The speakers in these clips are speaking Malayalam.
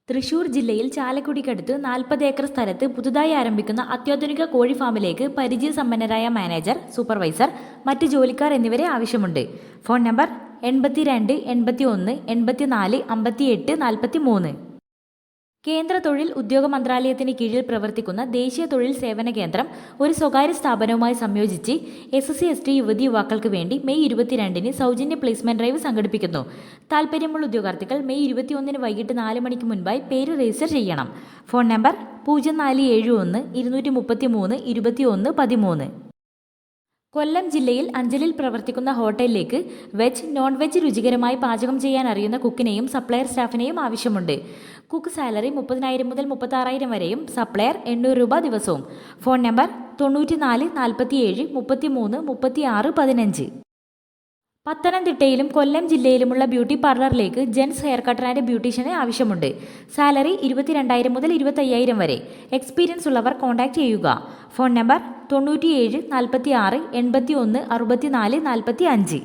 തൃശൂർ ജില്ലയിൽ ചാലക്കുടിക്കടുത്ത് 40 ഏക്കർ സ്ഥലത്ത് പുതുതായി ആരംഭിക്കുന്ന അത്യാധുനിക കോഴി ഫാമിലേക്ക് പരിചയസമ്പന്നരായ മാനേജർ, സൂപ്പർവൈസർ, മറ്റ് ജോലിക്കാർ എന്നിവരെ ആവശ്യമുണ്ട്. Phone number 82 81 84 58 43. കേന്ദ്ര തൊഴിൽ ഉദ്യോഗ മന്ത്രാലയത്തിന് കീഴിൽ പ്രവർത്തിക്കുന്ന ദേശീയ തൊഴിൽ സേവന കേന്ദ്രം ഒരു സ്വകാര്യ സ്ഥാപനവുമായി സംയോജിച്ച് SC/ST യുവതി യുവാക്കൾക്ക് വേണ്ടി മെയ് 22-ന് സൗജന്യ പ്ലേസ്മെന്റ് ഡ്രൈവ് സംഘടിപ്പിക്കുന്നു. താൽപ്പര്യമുള്ള ഉദ്യോഗാർത്ഥികൾ മെയ് 21-ന് വൈകിട്ട് 4 മണിക്ക് മുൻപായി പേര് രജിസ്റ്റർ ചെയ്യണം. Phone number 0471 233 21 13. കൊല്ലം ജില്ലയിൽ അഞ്ചലിൽ പ്രവർത്തിക്കുന്ന ഹോട്ടലിലേക്ക് വെജ്, നോൺ വെജ് രുചികരമായി പാചകം ചെയ്യാൻ അറിയുന്ന കുക്കിനെയും സപ്ലയർ സ്റ്റാഫിനെയും ആവശ്യമുണ്ട്. കുക്ക് സാലറി 30,000 മുതൽ 36,000 വരെയും സപ്ലയർ 800 രൂപ ദിവസവും. Phone number 94 47 33 36 15. പത്തനംതിട്ടയിലും കൊല്ലം ജില്ലയിലുമുള്ള ബ്യൂട്ടി പാർലറിലേക്ക് ജെൻസ് ഹെയർ കട്ടർ ആൻഡ് ബ്യൂട്ടീഷ്യനെ ആവശ്യമുണ്ട്. സാലറി 22,000 മുതൽ 25,000 വരെ. എക്സ്പീരിയൻസ് ഉള്ളവർ കോൺടാക്ട് ചെയ്യുക. Phone number 97 46 81 64 45.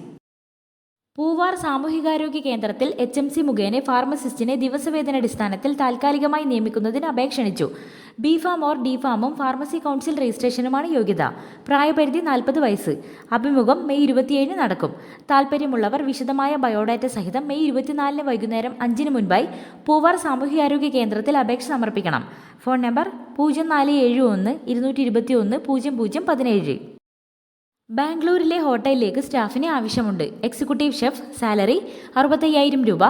പൂവാർ സാമൂഹികാരോഗ്യ കേന്ദ്രത്തിൽ HMC മുഖേന ഫാർമസിസ്റ്റിനെ ദിവസവേതനടിസ്ഥാനത്തിൽ താൽക്കാലികമായി നിയമിക്കുന്നതിന് അപേക്ഷ ക്ഷണിച്ചു. B.Pharm ഓർ D.Pharmഉം ഫാർമസി കൗൺസിൽ രജിസ്ട്രേഷനുമാണ് യോഗ്യത. പ്രായപരിധി 40 വയസ്സ്. അഭിമുഖം മെയ് 27-ന് നടക്കും. താൽപ്പര്യമുള്ളവർ വിശദമായ ബയോഡാറ്റ സഹിതം മെയ് 24-ന് വൈകുന്നേരം 5-ന് മുൻപായി പൂവാർ സാമൂഹികാരോഗ്യ കേന്ദ്രത്തിൽ അപേക്ഷ സമർപ്പിക്കണം. Phone number 0471 221 0017. ബാംഗ്ലൂരിലെ ഹോട്ടലിലേക്ക് സ്റ്റാഫിനെ ആവശ്യമുണ്ട്. എക്സിക്യൂട്ടീവ് ഷെഫ് സാലറി 65,000 രൂപ.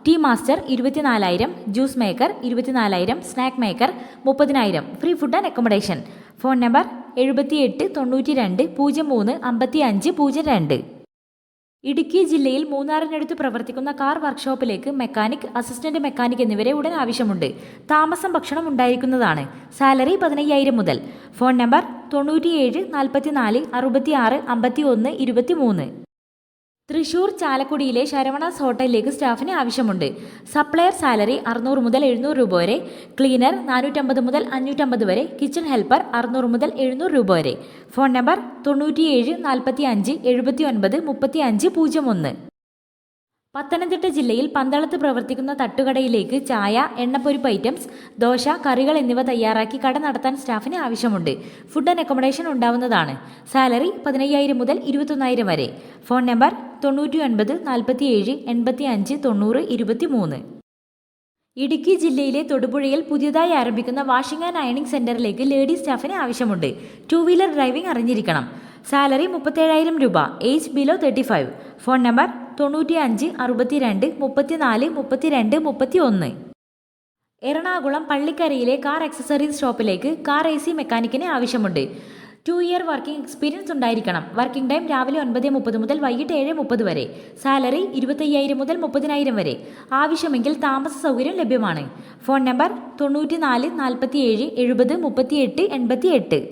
Tea master 24,000, juice maker 24,000, snack maker 30,000. Free food and accommodation. Phone number 78 92 03 55 02. Idukki ജില്ലയിൽ മൂന്നാറിനടുത്ത് പ്രവർത്തിക്കുന്ന കാർ വർക്ക്ഷോപ്പിലേക്ക് മെക്കാനിക്, അസിസ്റ്റന്റ് മെക്കാനിക് എന്നിവരെ ഉടൻ ആവശ്യമുണ്ട്. താമസം, ഭക്ഷണം ഉണ്ടായിരിക്കുന്നതാണ്. സാലറി 15,000 മുതൽ. Phone number 97 44 66 51 23. തൃശൂർ ചാലക്കുടിയിലെ ശരവണാസ് ഹോട്ടലിലേക്ക് സ്റ്റാഫിനെ ആവശ്യമുണ്ട്. സപ്ലയർ സാലറി 600 മുതൽ 700 രൂപ വരെ. ക്ലീനർ 450 മുതൽ 550 വരെ. കിച്ചൺ ഹെൽപ്പർ 600 മുതൽ 700 രൂപ വരെ. Phone number 97 45 79 35 01. പത്തനംതിട്ട ജില്ലയിൽ പന്തളത്ത് പ്രവർത്തിക്കുന്ന തട്ടുകടയിലേക്ക് ചായ, എണ്ണപ്പൊരിപ്പ് ഐറ്റംസ്, ദോശ, കറികൾ എന്നിവ തയ്യാറാക്കി കട നടത്താൻ സ്റ്റാഫിന് ആവശ്യമുണ്ട്. ഫുഡ് ആൻഡ് അക്കോമഡേഷൻ ഉണ്ടാവുന്നതാണ്. സാലറി 15,000 മുതൽ 21,000 വരെ. Phone number 99 47 85 90 23. ഇടുക്കി ജില്ലയിലെ തൊടുപുഴയിൽ പുതിയതായി ആരംഭിക്കുന്ന വാഷിംഗ് ആൻഡ് അയണിംഗ് സെന്ററിലേക്ക് ലേഡി സ്റ്റാഫിന് ആവശ്യമുണ്ട്. 2 വീലർ ഡ്രൈവിംഗ് അറിഞ്ഞിരിക്കണം. സാലറി 37,000 രൂപ. Age below 35. Phone number 95 62 34 32 31. എറണാകുളം പള്ളിക്കരയിലെ കാർ ആക്സസറീസ് ഷോപ്പിലേക്ക് കാർ AC മെക്കാനിക്കിനെ ആവശ്യമുണ്ട്. 2 ഇയർ വർക്കിംഗ് എക്സ്പീരിയൻസ് ഉണ്ടായിരിക്കണം. വർക്കിംഗ് ടൈം രാവിലെ 9:30 മുതൽ വൈകിട്ട് 7:30 വരെ. സാലറി 25,000 മുതൽ 30,000 വരെ. ആവശ്യമെങ്കിൽ താമസ സൗകര്യം ലഭ്യമാണ്. Phone number 94 47 70 38 88.